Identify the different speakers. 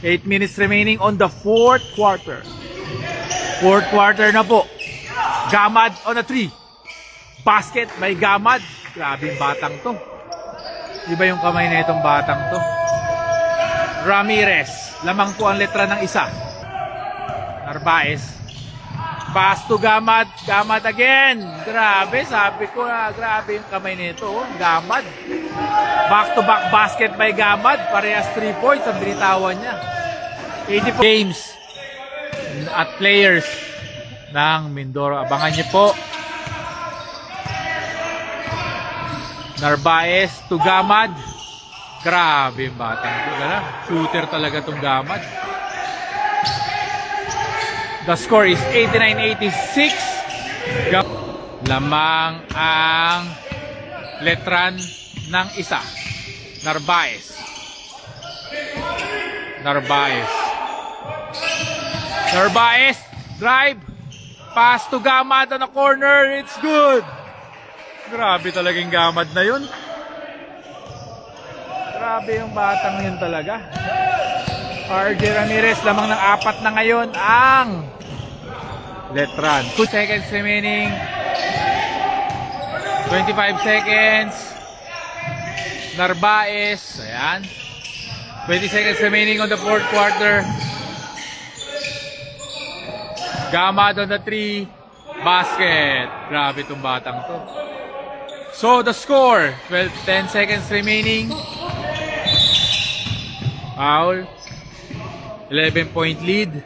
Speaker 1: 8 minutes remaining on the fourth quarter. Fourth quarter na po. Gamad on a 3. Basket by Gamad. Grabe yung batang to. Iba yung kamay na itong batang to. Ramirez. Lamang po ang letra ng isa. Narvaez. Pass to Gamad. Gamad again. Grabe, sabi ko na grabe yung kamay nito. Gamad. Back-to-back basket by Gamad. Parehas 3 points ang binitawan niya. 84 games at players ng Mindoro. Abangan niyo po. Narvaez to Gamad. Grabe yung batang ito. Shooter talaga itong Gamad. The score is 89-86. Lamang ang letran ng isa. Narvaez. Narvaez. Narvaez. Drive. Pass to Gamad on the corner. It's good. Grabe talagang Gamad na yun. Grabe yung batang yun talaga. RJ Ramirez lamang ng 4 na ngayon ang letran. 2 seconds remaining. 25 seconds. Narvaez. Ayan. 20 seconds remaining on the fourth quarter. Gamad on the 3. Basket. Grabe itong batang to. So the score, 10 seconds remaining. Foul. 11-point lead.